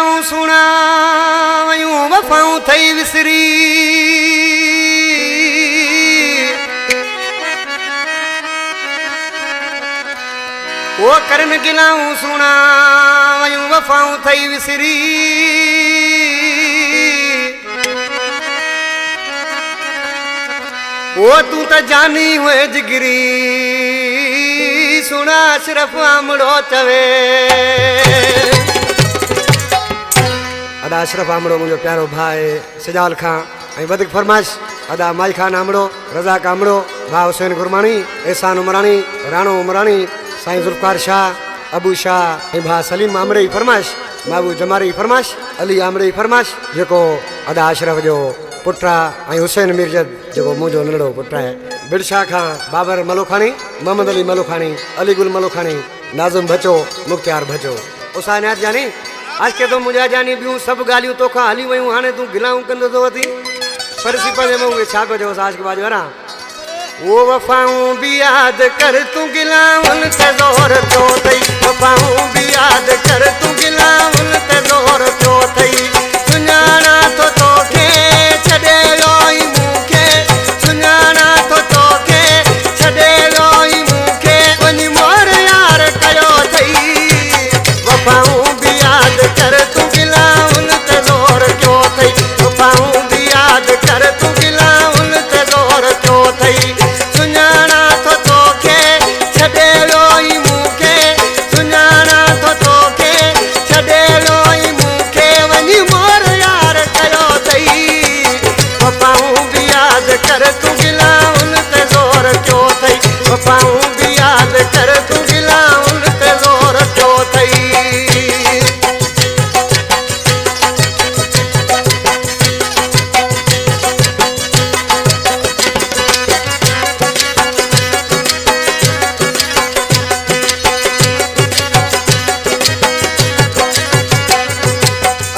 गिलाऊं सुणायूं वफ़ाऊं थई विसरी वो करन गिलाऊं सुणायूं वफ़ाऊं थई विसरी वो तू तो जानी हुए जिगरी सुना सिर्फ आमड़ो चवे अदा अशरफ आमड़ो मुझो प्यारो भाई सजाल खां ऐं वधिक फरमाइश अदा माई खान आमड़ो रज़ाक आमड़ो भाउ हुसैन गुरमाणी एहसान उमराणी राणो उमराणी साईं जुल्फकार शाह अबू शाह ऐं भाउ सलीम आमड़े जी फरमाइश बाबू जमारी जी फरमाइश अली आमड़े जी फरमाइश जेको अदा अशरफ जो पुट आहे हुसैन मिर्जद जेको मुंहिंजो नंढड़ो पुट आहे बिरशाह खां बाबर मलोखाणी मोहम्मद अली मलोखाणी अली गुल मलोखाणी नाज़िम भचो मुख्तियार भचो उसा नाथ जानी आज के तो मुझा जानी बियूं सभु ॻाल्हियूं तोखां हली वियूं हाणे तूं गिलाऊं कंदो थो वधी फरसी पंहिंजे मुंहुं खे छा को चयोसि आज के बाद वरां वो वफ़ाऊं भी याद कर तूं गिलाउन ते ज़ोर थियो अथई वफ़ाऊं भी याद कर तूं गिलाउन ते ज़ोर थियो अथई सुञाणा थो तोखे छॾे वियो ई मूंखे सुञाणा थो तोखे छॾे वियो ई मूंखे वञी मोर यार कयो अथई वफ़ाऊं भी याद कर तूं गिलाउन ते ज़ोर थियो अथई वफ़ाऊं भी याद कर तूं गिलाउन ते ज़ोर थियो अथई सुञाणा थो तोखे छॾे वियो ई मूंखे सुञाणा थो तोखे छॾे वियो ई मूंखे वञी मोर यार कयो अथई वफ़ाऊं भी याद कर तूं गिलाउन ते ज़ोर थियो अथई वफ़ाऊं भी याद कर तूं गिलाउन ते ज़ोर थियो अथई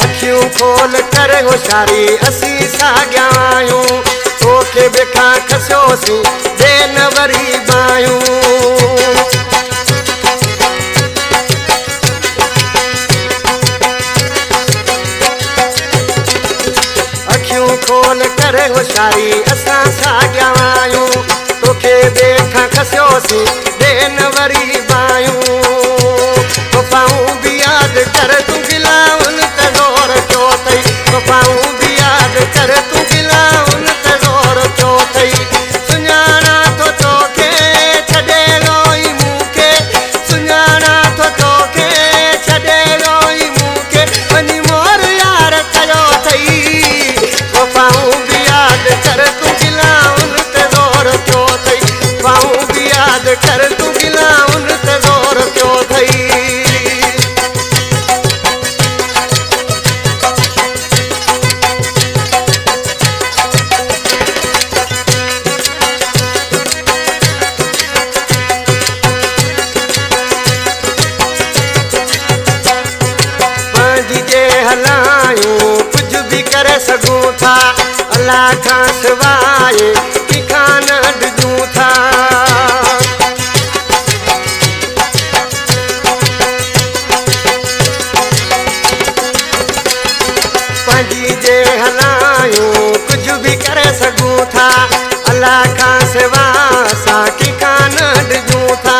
अखियूं खोल कर होशियारी असीं साॻिया आहियूं तोखे ॿिखां खसियोसीं ॿिए न वरी बायूं अखियूं खोल कर होशियारी असां साॻिया आहियूं तोखे ॿिखां खसियोसीं ॿिए न वरी बायूं वफ़ाऊं भी याद कर तूं गिलाउन ते ज़ोर थियो अथई वफ़ाऊं भी याद कर तूं गिलाउन ते ज़ोर थियो अथई सुञाणा थो तोखे छॾे वियो ई मूंखे सुञाणा थो तोखे छॾे वियो ई मूंखे वञी मोर यार कयो अथई वफ़ाऊं भी याद कर तूं गिलाउन ते ज़ोर थियो अथई वफ़ाऊं भी याद कर तूं गिलाउन ते ज़ोर थियो अथई पंहिंजी जे हलायूं कुझु बि करे सघूं था अलाह खां सवाइ कंहिंखां न ॾिजूं था पंहिंजी जे हलायूं कुझु बि करे सघूं था अलाह खां सवाइ असां कंहिंखां न ॾिजूं था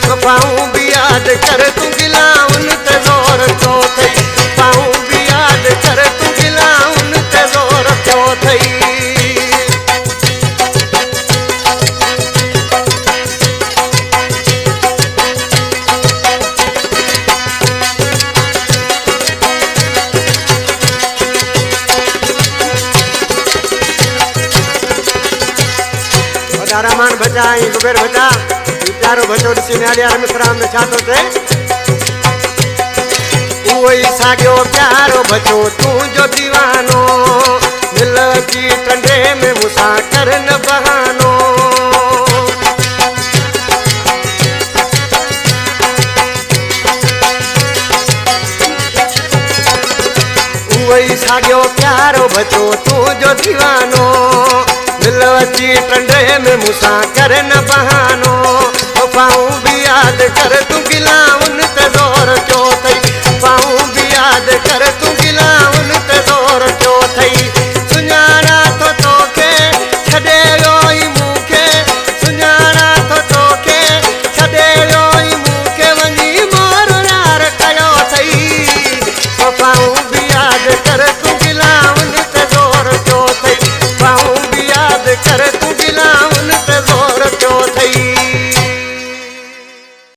वफ़ाऊं भी याद कर तूं गिलाउन ते ज़ोर थियो अथई वफ़ाऊं भी याद कर तूं गिलाउन ते ज़ोर थियो अथई वॾा रहमान भचा ऐं ज़ुबैर भचा प्यारो भचो ॾिसी न्यालिया मिसराम में छा थो थिए उहो ई साॻियो प्यारो भचो तूं जो दीवानो मिल अची टंडे में मूंसां कर न बहानो उहो ई साॻियो प्यारो भचो तूं जो दीवानो मिल अची टंडे में मूंसां कर न बहानो वफ़ाऊं भी याद कर तूं गिलाउन